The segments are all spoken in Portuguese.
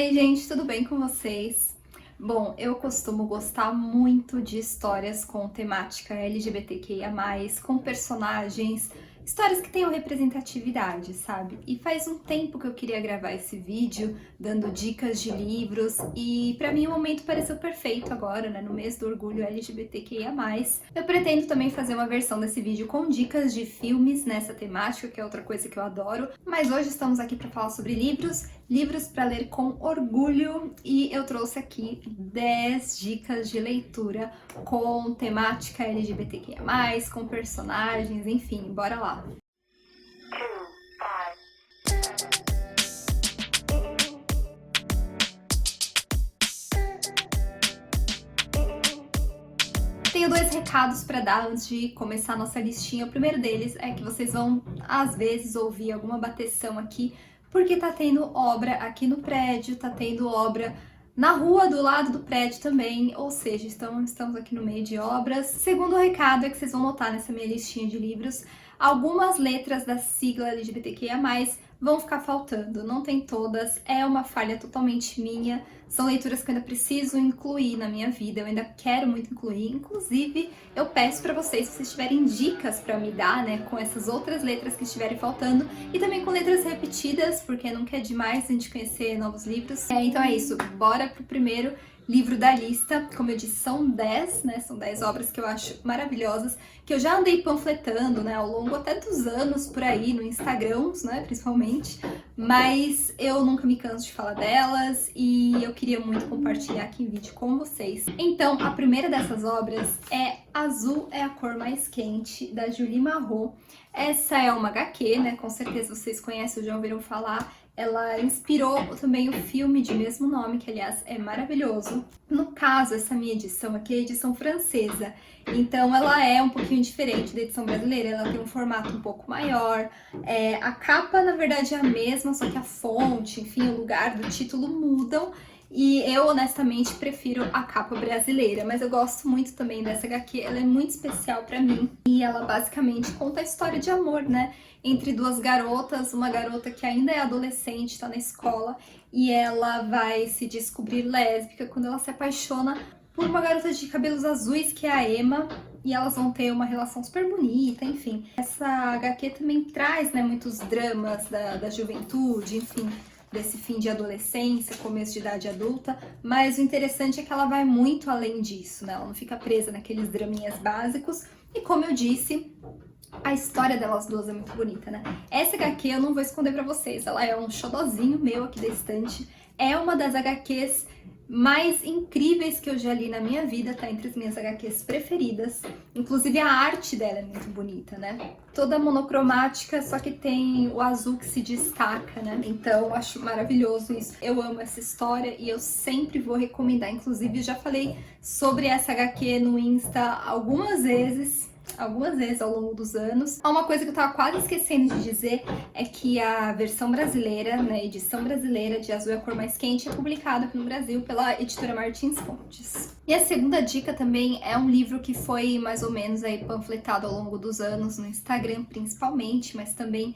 aí, gente, tudo bem com vocês? Bom, eu costumo gostar muito de histórias com temática LGBTQIA+, com personagens, histórias que tenham representatividade, sabe? E faz um tempo que eu queria gravar esse vídeo, dando dicas de livros, e pra mim o momento pareceu perfeito agora, né, no mês do orgulho LGBTQIA+. Eu pretendo também fazer uma versão desse vídeo com dicas de filmes nessa temática, que é outra coisa que eu adoro, mas hoje estamos aqui para falar sobre livros para ler com orgulho, e eu trouxe aqui 10 dicas de leitura com temática LGBTQIA+, com personagens, enfim, bora lá! Tenho dois recados para dar antes de começar a nossa listinha. O primeiro deles é que vocês vão, às vezes, ouvir alguma bateção aqui, porque tá tendo obra aqui no prédio, tá tendo obra na rua do lado do prédio também, ou seja, estamos aqui no meio de obras. Segundo recado é que vocês vão notar nessa minha listinha de livros, algumas letras da sigla LGBTQIA+, vão ficar faltando, não tem todas, é uma falha totalmente minha, são leituras que eu ainda preciso incluir na minha vida, eu ainda quero muito incluir, inclusive eu peço para vocês, se vocês tiverem dicas para me dar, né, com essas outras letras que estiverem faltando, e também com letras repetidas, porque nunca é demais a gente conhecer novos livros. Então é isso, bora pro primeiro livro da lista. Como eu disse, são 10, né? São 10 obras que eu acho maravilhosas, que eu já andei panfletando, né, ao longo até dos anos por aí, no Instagram, né, principalmente, mas eu nunca me canso de falar delas e eu queria muito compartilhar aqui em vídeo com vocês. Então, a primeira dessas obras é Azul é a Cor Mais Quente, da Julie Marrot. Essa é uma HQ, né, com certeza vocês conhecem ou já ouviram falar. Ela inspirou também o filme de mesmo nome, que aliás é maravilhoso. No caso, essa minha edição aqui é a edição francesa, então ela é um pouquinho diferente da edição brasileira, ela tem um formato um pouco maior, a capa na verdade é a mesma, só que a fonte, enfim, o lugar do título mudam, e eu honestamente prefiro a capa brasileira, mas eu gosto muito também dessa HQ, ela é muito especial pra mim, e ela basicamente conta a história de amor, né, entre duas garotas, uma garota que ainda é adolescente, tá na escola, e ela vai se descobrir lésbica quando ela se apaixona por uma garota de cabelos azuis, que é a Emma, e elas vão ter uma relação super bonita, enfim. Essa HQ também traz, né, muitos dramas da juventude, enfim, desse fim de adolescência, começo de idade adulta, mas o interessante é que ela vai muito além disso, né? Ela não fica presa naqueles draminhas básicos, e como eu disse, a história delas duas é muito bonita, né? Essa HQ eu não vou esconder pra vocês, ela é um xodozinho meu aqui da estante, é uma das HQs mais incríveis que eu já li na minha vida, tá entre as minhas HQs preferidas. Inclusive a arte dela é muito bonita, né? Toda monocromática, só que tem o azul que se destaca, né? Então eu acho maravilhoso isso. Eu amo essa história e eu sempre vou recomendar. Inclusive eu já falei sobre essa HQ no Insta algumas vezes ao longo dos anos. Uma coisa que eu tava quase esquecendo de dizer é que a versão brasileira, né, edição brasileira de Azul é a Cor Mais Quente é publicada aqui no Brasil pela editora Martins Fontes. E a segunda dica também é um livro que foi mais ou menos aí panfletado ao longo dos anos no Instagram principalmente, mas também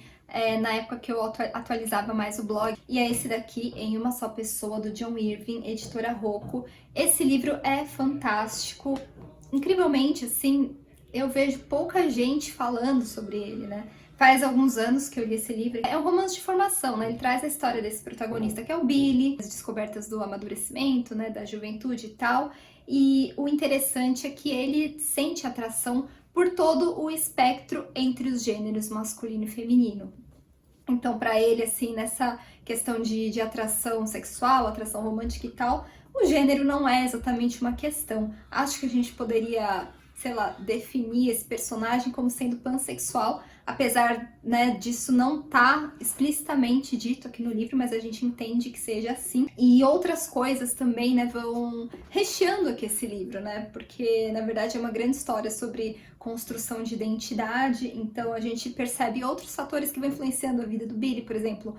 na época que eu atualizava mais o blog, e é esse daqui, Em Uma Só Pessoa, do John Irving, editora Rocco. Esse livro é fantástico, incrivelmente, assim, eu vejo pouca gente falando sobre ele, né? Faz alguns anos que eu li esse livro. É um romance de formação, né? Ele traz a história desse protagonista, que é o Billy, as descobertas do amadurecimento, né? Da juventude e tal. E o interessante é que ele sente atração por todo o espectro entre os gêneros masculino e feminino. Então, para ele, assim, nessa questão de atração sexual, atração romântica e tal, o gênero não é exatamente uma questão. Acho que a gente poderia, sei lá, definir esse personagem como sendo pansexual, apesar, né, disso não tá explicitamente dito aqui no livro, mas a gente entende que seja assim. E outras coisas também, né, vão recheando aqui esse livro, né, porque na verdade é uma grande história sobre construção de identidade, então a gente percebe outros fatores que vão influenciando a vida do Billy, por exemplo,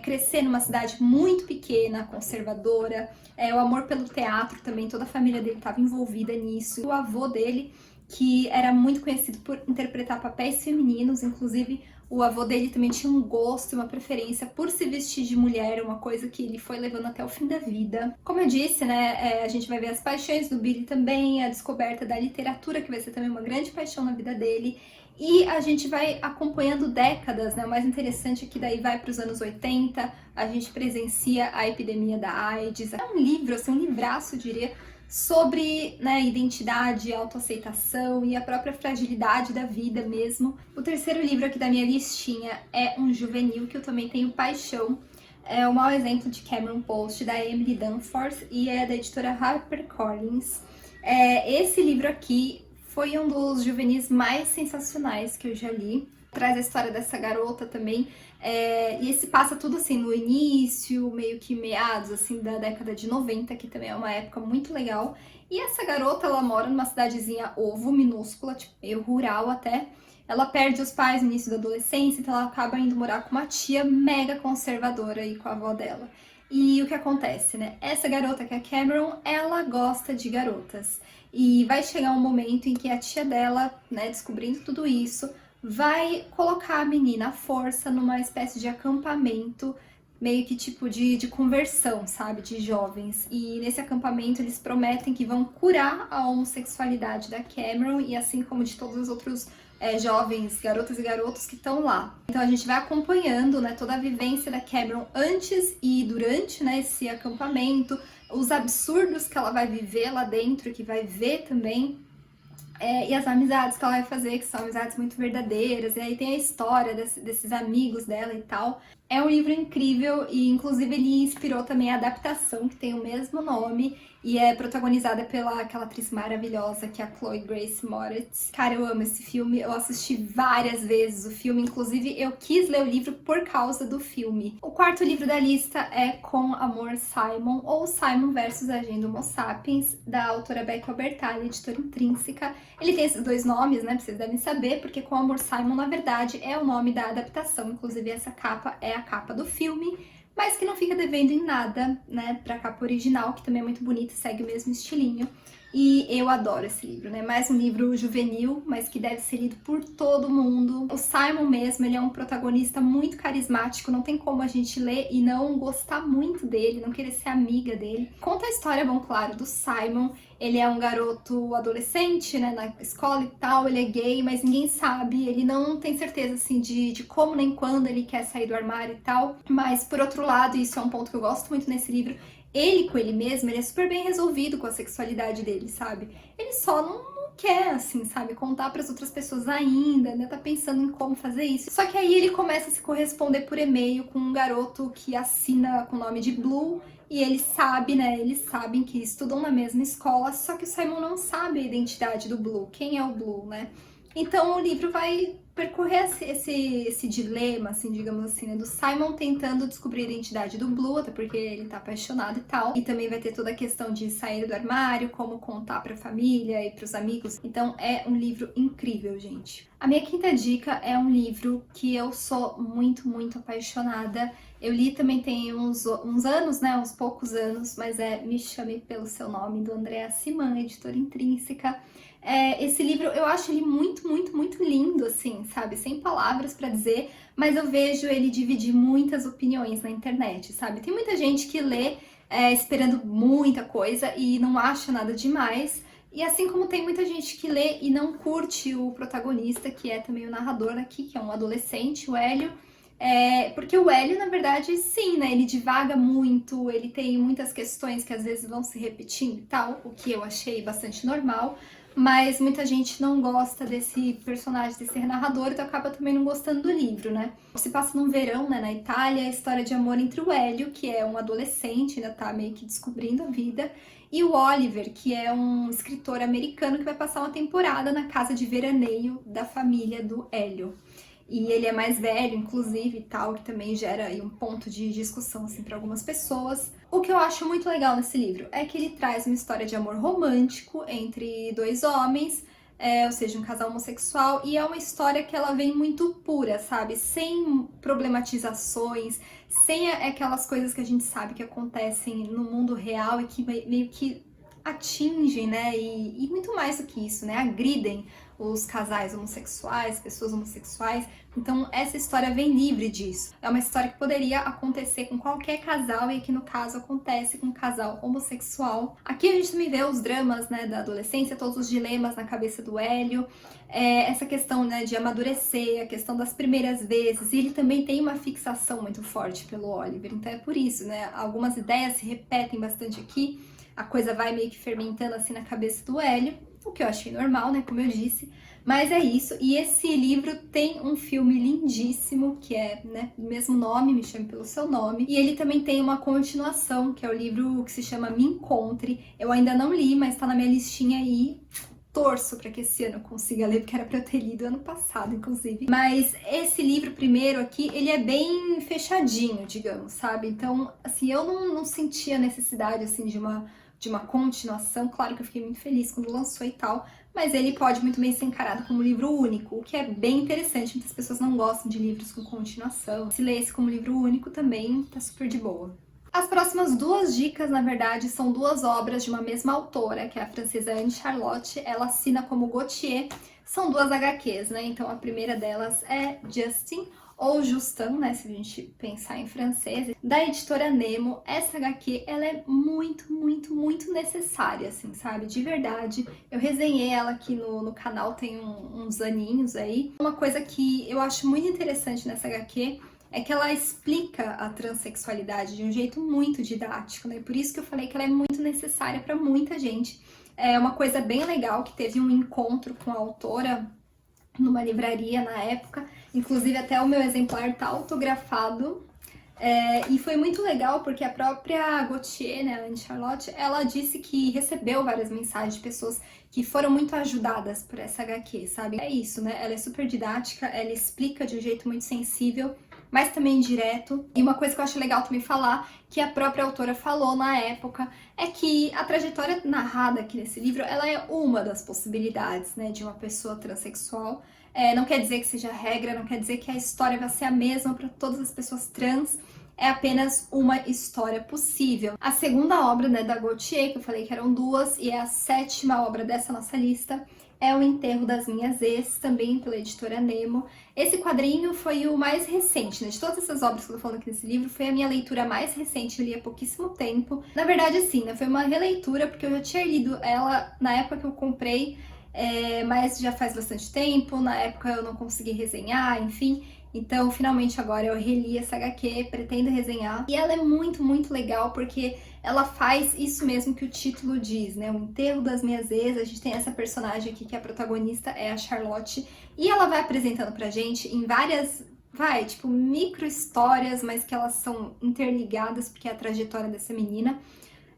crescer numa cidade muito pequena, conservadora, o amor pelo teatro também, toda a família dele estava envolvida nisso, o avô dele, que era muito conhecido por interpretar papéis femininos, inclusive O avô dele também tinha um gosto e uma preferência por se vestir de mulher, uma coisa que ele foi levando até o fim da vida. Como eu disse, né, a gente vai ver as paixões do Billy também, a descoberta da literatura, que vai ser também uma grande paixão na vida dele. E a gente vai acompanhando décadas, né? O mais interessante é que daí vai para os anos 80, a gente presencia a epidemia da AIDS. É um livro, assim, um livraço, eu diria, sobre, né, identidade, autoaceitação e a própria fragilidade da vida mesmo. O terceiro livro aqui da minha listinha é um juvenil que eu também tenho paixão. É o Mau Exemplo de Cameron Post, da Emily Danforth, e é da editora HarperCollins. Esse livro aqui foi um dos juvenis mais sensacionais que eu já li. Traz a história dessa garota também. E esse passa tudo assim no início, meio que meados assim da década de 90, que também é uma época muito legal. E essa garota, ela mora numa cidadezinha ovo, minúscula, tipo, meio rural até. Ela perde os pais no início da adolescência, então ela acaba indo morar com uma tia mega conservadora e com a avó dela. E o que acontece, né? Essa garota, que é a Cameron, ela gosta de garotas. E vai chegar um momento em que a tia dela, né, descobrindo tudo isso, vai colocar a menina à força numa espécie de acampamento, meio que tipo de conversão, sabe, de jovens. E nesse acampamento eles prometem que vão curar a homossexualidade da Cameron e assim como de todos os outros jovens, garotas e garotos que estão lá. Então a gente vai acompanhando, né, toda a vivência da Cameron antes e durante, né, esse acampamento, os absurdos que ela vai viver lá dentro, que vai ver também, e as amizades que ela vai fazer, que são amizades muito verdadeiras, e aí tem a história desses amigos dela e tal. É um livro incrível e, inclusive, ele inspirou também a adaptação, que tem o mesmo nome, e é protagonizada pela aquela atriz maravilhosa, que é a Chloe Grace Moretz. Cara, eu amo esse filme, eu assisti várias vezes o filme, inclusive eu quis ler o livro por causa do filme. O quarto livro da lista é Com Amor, Simon, ou Simon versus Agenda Homo Sapiens, da autora Becky Albertalli, editora Intrínseca. Ele tem esses dois nomes, né, vocês devem saber, porque Com Amor, Simon, na verdade, é o nome da adaptação, inclusive essa capa é a capa do filme, mas que não fica devendo em nada, né, pra capa original, que também é muito bonita, segue o mesmo estilinho. E eu adoro esse livro, né? Mais um livro juvenil, mas que deve ser lido por todo mundo. O Simon mesmo, ele é um protagonista muito carismático, não tem como a gente ler e não gostar muito dele, não querer ser amiga dele. Conta a história, bom, claro, do Simon. Ele é um garoto adolescente, né, na escola e tal, ele é gay, mas ninguém sabe, ele não tem certeza, assim, de como nem quando ele quer sair do armário e tal. Mas, por outro lado, e isso é um ponto que eu gosto muito nesse livro, ele com ele mesmo, ele é super bem resolvido com a sexualidade dele, sabe? Ele só não quer, assim, sabe, contar para as outras pessoas ainda, né? Tá pensando em como fazer isso. Só que aí ele começa a se corresponder por e-mail com um garoto que assina com o nome de Blue, e ele sabe, né? Eles sabem que estudam na mesma escola, só que o Simon não sabe a identidade do Blue, quem é o Blue, né? Então o livro vai percorrer esse dilema, assim, digamos assim, né, do Simon tentando descobrir a identidade do Blue, até porque ele tá apaixonado e tal. E também vai ter toda a questão de sair do armário, como contar pra família e pros amigos. Então é um livro incrível, gente. A minha quinta dica é um livro que eu sou muito, muito apaixonada. Eu li também tem uns anos, né, uns poucos anos, mas é Me Chame Pelo Seu Nome, do Andréa Siman, editora Intrínseca. Esse livro, eu acho ele muito, muito, muito lindo, assim, sabe? Sem palavras pra dizer, mas eu vejo ele dividir muitas opiniões na internet, sabe? Tem muita gente que lê esperando muita coisa e não acha nada demais. E assim como tem muita gente que lê e não curte o protagonista, que é também o narrador aqui, que é um adolescente, o Hélio. Porque o Hélio, na verdade, sim, né? Ele divaga muito, ele tem muitas questões que às vezes vão se repetindo e tal, o que eu achei bastante normal. Mas muita gente não gosta desse personagem, desse narrador, então acaba também não gostando do livro, né? Se passa num verão, né, na Itália, a história de amor entre o Hélio, que é um adolescente, ainda tá meio que descobrindo a vida, e o Oliver, que é um escritor americano que vai passar uma temporada na casa de veraneio da família do Hélio. E ele é mais velho, inclusive, e tal, que também gera aí um ponto de discussão, assim, para algumas pessoas. O que eu acho muito legal nesse livro é que ele traz uma história de amor romântico entre dois homens, ou seja, um casal homossexual, e é uma história que ela vem muito pura, sabe? Sem problematizações, sem aquelas coisas que a gente sabe que acontecem no mundo real e que meio que atingem, né? E muito mais do que isso, né? Agridem os casais homossexuais, pessoas homossexuais. Então essa história vem livre disso. É uma história que poderia acontecer com qualquer casal, e aqui no caso acontece com um casal homossexual. Aqui a gente também vê os dramas, né, da adolescência, todos os dilemas na cabeça do Hélio, essa questão, né, de amadurecer, a questão das primeiras vezes, e ele também tem uma fixação muito forte pelo Oliver, então é por isso, né, algumas ideias se repetem bastante aqui, a coisa vai meio que fermentando assim na cabeça do Hélio, o que eu achei normal, né, como eu disse, mas é isso. E esse livro tem um filme lindíssimo, que é, né, o mesmo nome, Me Chame Pelo Seu Nome, e ele também tem uma continuação, que é o livro que se chama Me Encontre. Eu ainda não li, mas tá na minha listinha aí. Torço para que esse ano eu consiga ler, porque era para eu ter lido ano passado, inclusive. Mas esse livro primeiro aqui, ele é bem fechadinho, digamos, sabe? Então, assim, eu não sentia necessidade, assim, de uma continuação. Claro que eu fiquei muito feliz quando lançou e tal, mas ele pode muito bem ser encarado como livro único, o que é bem interessante. Muitas pessoas não gostam de livros com continuação. Se lê esse como livro único também, tá super de boa. As próximas duas dicas, na verdade, são duas obras de uma mesma autora, que é a francesa Anne Charlotte. Ela assina como Gautier. São duas HQs, né? Então a primeira delas é Justin, ou Justin, né, se a gente pensar em francês, da editora Nemo. Essa HQ, ela é muito, muito, muito necessária, assim, sabe? De verdade. Eu resenhei ela aqui no canal tem uns aninhos aí. Uma coisa que eu acho muito interessante nessa HQ é que ela explica a transexualidade de um jeito muito didático, né? Por isso que eu falei que ela é muito necessária para muita gente. É uma coisa bem legal que teve um encontro com a autora numa livraria na época, inclusive até o meu exemplar tá autografado, e foi muito legal porque a própria Gautier, né, a Anne Charlotte, ela disse que recebeu várias mensagens de pessoas que foram muito ajudadas por essa HQ, sabe? É isso, né? Ela é super didática, ela explica de um jeito muito sensível, mas também direto. E uma coisa que eu acho legal também falar, que a própria autora falou na época, é que a trajetória narrada aqui nesse livro, ela é uma das possibilidades, né, de uma pessoa transexual. Não quer dizer que seja regra, não quer dizer que a história vai ser a mesma para todas as pessoas trans, é apenas uma história possível. A segunda obra, né, da Gautier, que eu falei que eram duas, e é a sétima obra dessa nossa lista, é O Enterro das Minhas Ex, também pela editora Nemo. Esse quadrinho foi o mais recente, né? De todas essas obras que eu tô falando aqui nesse livro, foi a minha leitura mais recente, eu li há pouquíssimo tempo. Na verdade, assim, né? Foi uma releitura, porque eu já tinha lido ela na época que eu comprei, mas já faz bastante tempo, na época eu não consegui resenhar, enfim. Então, finalmente agora eu reli essa HQ, pretendo resenhar. E ela é muito, muito legal, porque ela faz isso mesmo que o título diz, né? O Enterro das Minhas Ex. A gente tem essa personagem aqui que a protagonista é a Charlotte, e ela vai apresentando pra gente em várias, tipo, micro histórias, mas que elas são interligadas, porque é a trajetória dessa menina.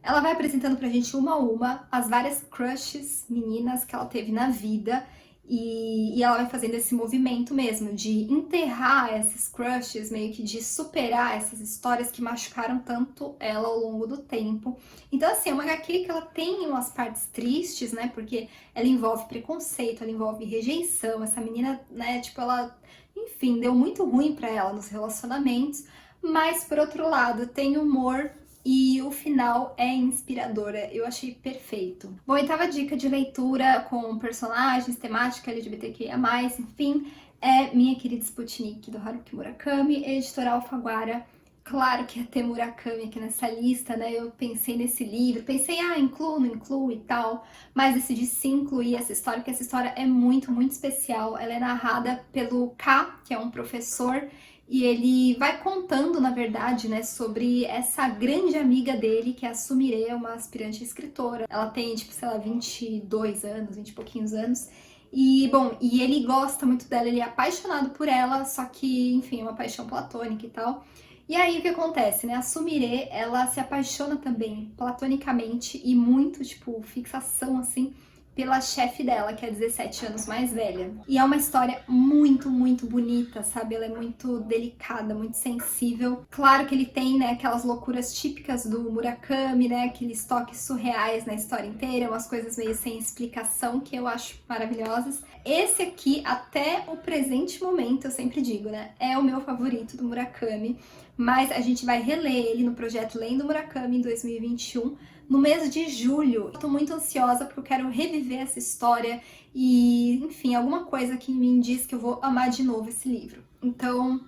Ela vai apresentando pra gente uma a uma as várias crushes meninas que ela teve na vida, e ela vai fazendo esse movimento mesmo de enterrar esses crushes, meio que de superar essas histórias que machucaram tanto ela ao longo do tempo. Então, assim, é uma HQ que ela tem umas partes tristes, né? Porque ela envolve preconceito, ela envolve rejeição. Essa menina, né, tipo, ela, enfim, deu muito ruim pra ela nos relacionamentos. Mas, por outro lado, tem humor. E o final é inspiradora, eu achei perfeito. Bom, oitava dica de leitura com personagens, temática LGBTQIA+, enfim, é Minha Querida Sputnik, do Haruki Murakami, editora Alfaguara. Claro que ia ter Murakami aqui nessa lista, né? Eu pensei nesse livro, pensei, incluo, não incluo e tal, mas decidi sim incluir essa história, porque essa história é muito, muito especial. Ela é narrada pelo K, que é um professor, e ele vai contando, na verdade, né, sobre essa grande amiga dele, que é a Sumire, uma aspirante escritora. Ela tem, tipo, sei lá, 22 anos, 20 e pouquinhos anos. E, bom, e ele gosta muito dela, ele é apaixonado por ela, só que, enfim, é uma paixão platônica e tal. E aí, o que acontece, né? A Sumire, ela se apaixona também platonicamente e muito, tipo, fixação, assim, pela chefe dela, que é 17 anos mais velha. E é uma história muito, muito bonita, sabe? Ela é muito delicada, muito sensível. Claro que ele tem, né, aquelas loucuras típicas do Murakami, né? Aqueles toques surreais na história inteira, umas coisas meio sem explicação que eu acho maravilhosas. Esse aqui, até o presente momento, eu sempre digo, né? É o meu favorito do Murakami. mas a gente vai reler ele no projeto Lendo Murakami em 2021, no mês de julho. Eu tô muito ansiosa porque eu quero reviver essa história e, enfim, alguma coisa que em mim diz que eu vou amar de novo esse livro. Então,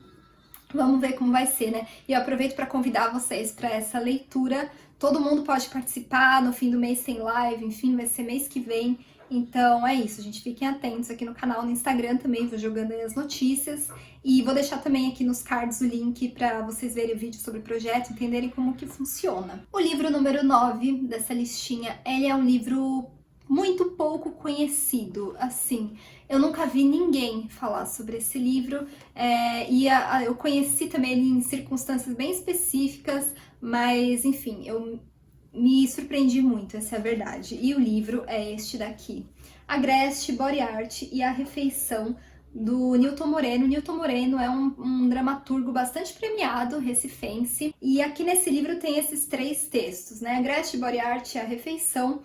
vamos ver como vai ser, né? E eu aproveito para convidar vocês para essa leitura. Todo mundo pode participar, no fim do mês tem live, enfim, vai ser mês que vem. Então é isso, gente. Fiquem atentos aqui no canal, no Instagram também, vou jogando aí as notícias. E vou deixar também aqui nos cards o link para vocês verem o vídeo sobre o projeto, entenderem como que funciona. O livro número 9 dessa listinha, ele é um livro muito pouco conhecido, assim. Eu nunca vi ninguém falar sobre esse livro, eu conheci também ele em circunstâncias bem específicas, mas enfim, eu me surpreendi muito, essa é a verdade. E o livro é este daqui, Agreste, Body Art e a Refeição, do Nilton Moreno. Nilton Moreno é um dramaturgo bastante premiado, recifense, e aqui nesse livro tem esses 3 textos, né? Agreste, Body Art e a Refeição.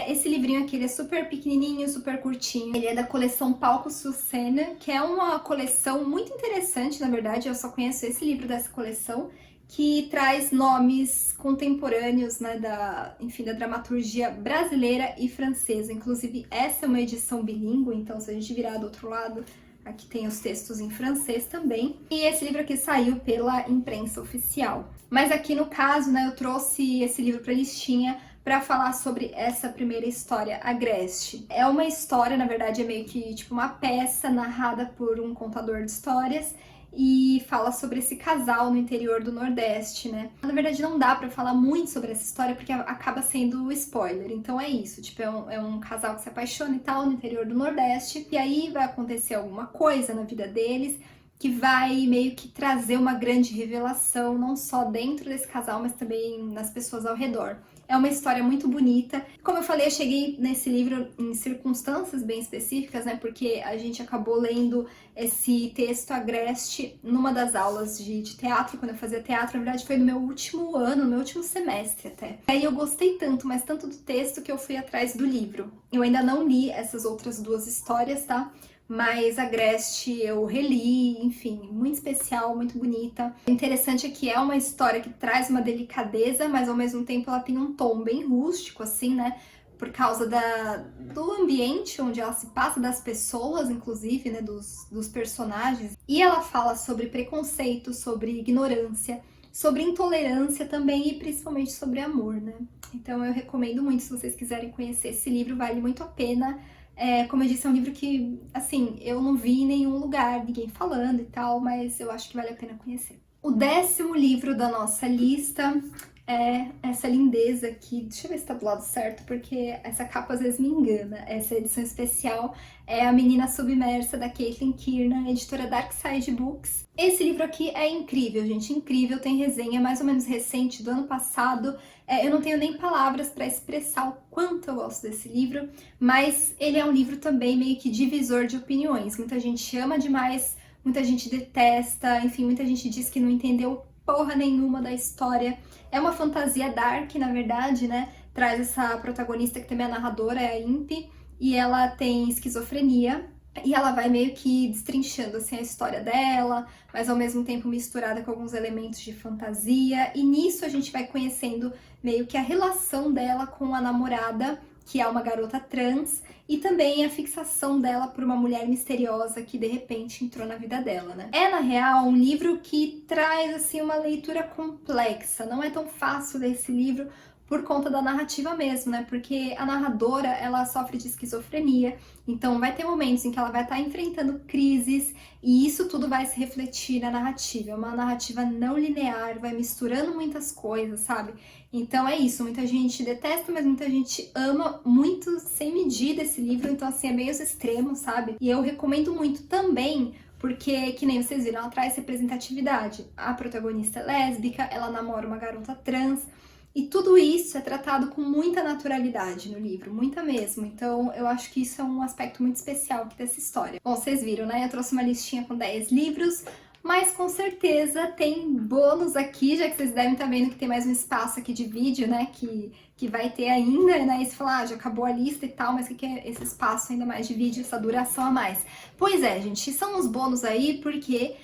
Esse livrinho aqui ele é super pequenininho, super curtinho. Ele é da coleção Palco sur Scène, que é uma coleção muito interessante, na verdade, eu só conheço esse livro dessa coleção, que traz nomes contemporâneos, né, da dramaturgia brasileira e francesa. Inclusive, essa é uma edição bilíngue, então se a gente virar do outro lado, aqui tem os textos em francês também. E esse livro aqui saiu pela imprensa oficial. Mas aqui no caso, né, eu trouxe esse livro para listinha para falar sobre essa primeira história, Agreste. É uma história, na verdade, é meio que tipo uma peça narrada por um contador de histórias, e fala sobre esse casal no interior do Nordeste, né? Na verdade, não dá pra falar muito sobre essa história porque acaba sendo spoiler. Então é isso, tipo, é um casal que se apaixona e tal no interior do Nordeste, e aí vai acontecer alguma coisa na vida deles que vai meio que trazer uma grande revelação, não só dentro desse casal, mas também nas pessoas ao redor. É uma história muito bonita. Como eu falei, eu cheguei nesse livro em circunstâncias bem específicas, né? Porque a gente acabou lendo esse texto Agreste numa das aulas de teatro, quando eu fazia teatro. Na verdade, foi no meu último ano, no meu último semestre até. Aí eu gostei tanto, mas tanto do texto, que eu fui atrás do livro. Eu ainda não li essas outras 2 histórias, tá? Mas Agreste eu reli, enfim, muito especial, muito bonita. O interessante é que é uma história que traz uma delicadeza, mas ao mesmo tempo ela tem um tom bem rústico, assim, né? Por causa do ambiente onde ela se passa, das pessoas, inclusive, né? Dos personagens. E ela fala sobre preconceito, sobre ignorância, sobre intolerância também e principalmente sobre amor, né? Então eu recomendo muito, se vocês quiserem conhecer esse livro, vale muito a pena. Como eu disse, é um livro que, assim, eu não vi em nenhum lugar, ninguém falando e tal, mas eu acho que vale a pena conhecer. O 10º livro da nossa lista é essa lindeza aqui. Deixa eu ver se tá do lado certo, porque essa capa às vezes me engana. Essa edição especial é A Menina Submersa, da Caitlin Kiernan, editora Darkside Books. Esse livro aqui é incrível, gente, incrível. Tem resenha mais ou menos recente, do ano passado. Eu não tenho nem palavras para expressar o quanto eu gosto desse livro, mas ele é um livro também meio que divisor de opiniões. Muita gente ama demais, muita gente detesta, enfim, muita gente diz que não entendeu porra nenhuma da história. É uma fantasia dark, na verdade, né? Traz essa protagonista que também é narradora, é a Impi, e ela tem esquizofrenia. E ela vai meio que destrinchando assim, a história dela, mas ao mesmo tempo misturada com alguns elementos de fantasia. E nisso a gente vai conhecendo meio que a relação dela com a namorada, que é uma garota trans, e também a fixação dela por uma mulher misteriosa que de repente entrou na vida dela, né? É, na real, um livro que traz assim uma leitura complexa. Não é tão fácil ler esse livro por conta da narrativa mesmo, né? Porque a narradora, ela sofre de esquizofrenia, então vai ter momentos em que ela vai estar enfrentando crises e isso tudo vai se refletir na narrativa. É uma narrativa não linear, vai misturando muitas coisas, sabe? Então é isso, muita gente detesta, mas muita gente ama muito sem medida esse livro, então assim, é meio os extremos, sabe? E eu recomendo muito também porque, que nem vocês viram, ela traz representatividade. A protagonista é lésbica, ela namora uma garota trans, e tudo isso é tratado com muita naturalidade no livro, muita mesmo. Então eu acho que isso é um aspecto muito especial aqui dessa história. Bom, vocês viram, né? Eu trouxe uma listinha com 10 livros, mas com certeza tem bônus aqui, já que vocês devem estar vendo que tem mais um espaço aqui de vídeo, né? Que vai ter ainda, né? E você fala, já acabou a lista e tal, mas o que é esse espaço ainda mais de vídeo, essa duração a mais? Pois é, gente, são uns bônus aí, porque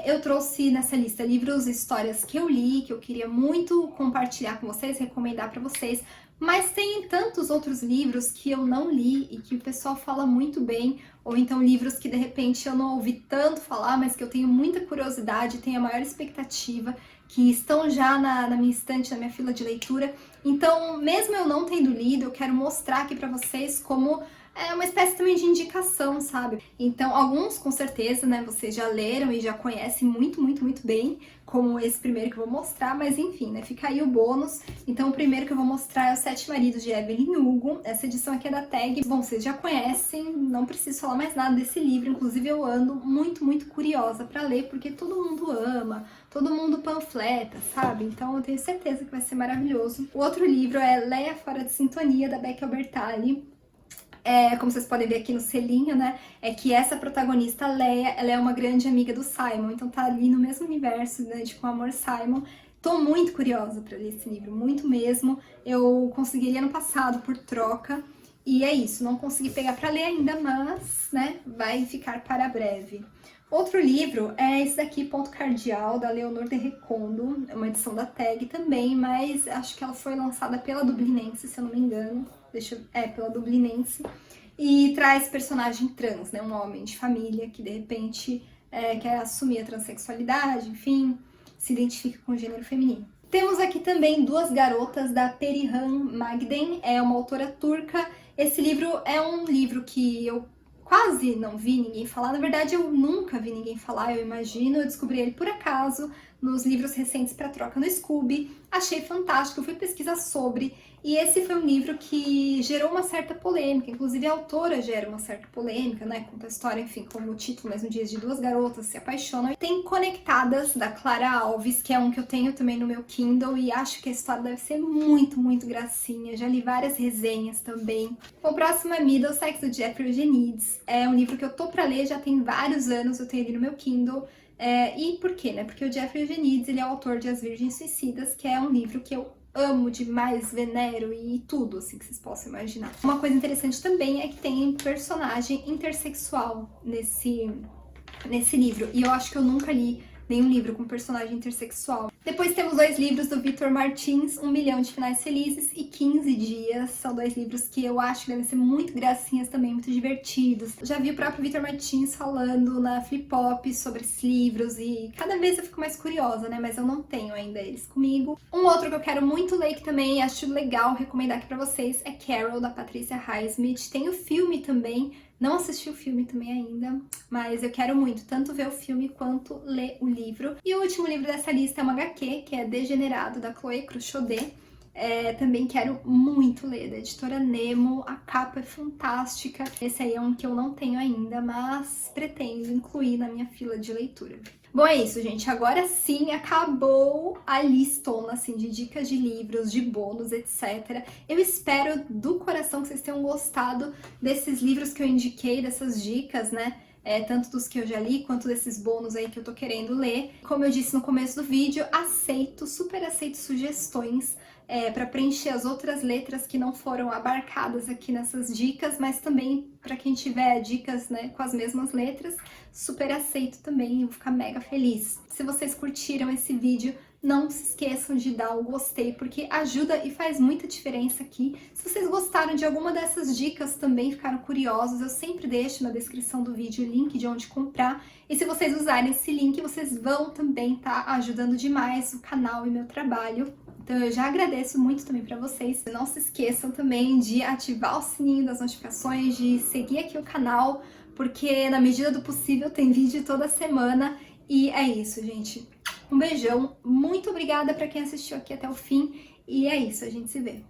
Eu trouxe nessa lista livros e histórias que eu li, que eu queria muito compartilhar com vocês, recomendar para vocês, mas tem tantos outros livros que eu não li e que o pessoal fala muito bem, ou então livros que de repente eu não ouvi tanto falar, mas que eu tenho muita curiosidade, tenho a maior expectativa, que estão já na minha estante, na minha fila de leitura. Então, mesmo eu não tendo lido, eu quero mostrar aqui para vocês como é uma espécie também de indicação, sabe? Então, alguns com certeza, né, vocês já leram e já conhecem muito, muito, muito bem, como esse primeiro que eu vou mostrar, mas enfim, né, fica aí o bônus. Então, o primeiro que eu vou mostrar é Os Sete Maridos de Evelyn Hugo. Essa edição aqui é da Tag. Bom, vocês já conhecem, não preciso falar mais nada desse livro. Inclusive, eu ando muito, muito curiosa para ler, porque todo mundo ama, todo mundo panfleta, sabe? Então, eu tenho certeza que vai ser maravilhoso. O outro livro é Leia Fora de Sintonia, da Becky Albertalli. Como vocês podem ver aqui no selinho, né, é que essa protagonista, Leia, ela é uma grande amiga do Simon, então tá ali no mesmo universo, né, de Com Amor, Simon. Tô muito curiosa para ler esse livro, muito mesmo. Eu consegui ler ano passado por troca, e é isso, não consegui pegar para ler ainda, mas, né, vai ficar para breve. Outro livro é esse daqui, Ponto Cardial, da Leonor de Recondo, é uma edição da Tag também, mas acho que ela foi lançada pela Dublinense, se eu não me engano. Pela Dublinense, e traz personagem trans, né, um homem de família que de repente quer assumir a transexualidade, enfim, se identifica com o gênero feminino. Temos aqui também Duas Garotas, da Perihan Magden, é uma autora turca. Esse livro é um livro que eu quase não vi ninguém falar, na verdade eu nunca vi ninguém falar, eu imagino, eu descobri ele por acaso nos livros recentes para troca no Scooby, achei fantástico, fui pesquisar sobre, e esse foi um livro que gerou uma certa polêmica, inclusive a autora gera uma certa polêmica, né, conta a história, enfim, como o título mesmo diz, de duas garotas se apaixonam. Tem Conectadas, da Clara Alves, que é um que eu tenho também no meu Kindle, e acho que a história deve ser muito, muito gracinha, já li várias resenhas também. O próximo é Middlesex, do Jeffrey Eugenides, é um livro que eu tô pra ler, já tem vários anos, eu tenho ele no meu Kindle. E por quê, né? Porque o Jeffrey Eugenides, ele é o autor de As Virgens Suicidas, que é um livro que eu amo demais, venero e tudo, assim, que vocês possam imaginar. Uma coisa interessante também é que tem personagem intersexual nesse livro, e eu acho que eu nunca li nenhum livro com personagem intersexual. Depois temos dois livros do Victor Martins, 1 Milhão de Finais Felizes e 15 Dias. São dois livros que eu acho que devem ser muito gracinhas também, muito divertidos. Já vi o próprio Victor Martins falando na Flip Pop sobre esses livros e cada vez eu fico mais curiosa, né? Mas eu não tenho ainda eles comigo. Um outro que eu quero muito ler que também acho legal recomendar aqui pra vocês é Carol, da Patricia Highsmith. Tem o filme também. Não assisti o filme também ainda, mas eu quero muito tanto ver o filme quanto ler o livro. E o último livro dessa lista é uma HQ, que é Degenerado, da Chloé Cruchaudet. Também quero muito ler, da editora Nemo, a capa é fantástica. Esse aí é um que eu não tenho ainda, mas pretendo incluir na minha fila de leitura. Bom, é isso, gente. Agora sim, acabou a listona, assim, de dicas de livros, de bônus, etc. Eu espero do coração que vocês tenham gostado desses livros que eu indiquei, dessas dicas, né? Tanto dos que eu já li, quanto desses bônus aí que eu tô querendo ler. Como eu disse no começo do vídeo, super aceito sugestões para preencher as outras letras que não foram abarcadas aqui nessas dicas, mas também para quem tiver dicas, né, com as mesmas letras, super aceito também, vou ficar mega feliz. Se vocês curtiram esse vídeo, não se esqueçam de dar o gostei, porque ajuda e faz muita diferença aqui. Se vocês gostaram de alguma dessas dicas também, ficaram curiosos, eu sempre deixo na descrição do vídeo o link de onde comprar. E se vocês usarem esse link, vocês vão também estar ajudando demais o canal e meu trabalho. Então eu já agradeço muito também pra vocês. Não se esqueçam também de ativar o sininho das notificações, de seguir aqui o canal, porque na medida do possível tem vídeo toda semana. E é isso, gente. Um beijão, muito obrigada pra quem assistiu aqui até o fim. E é isso, a gente se vê.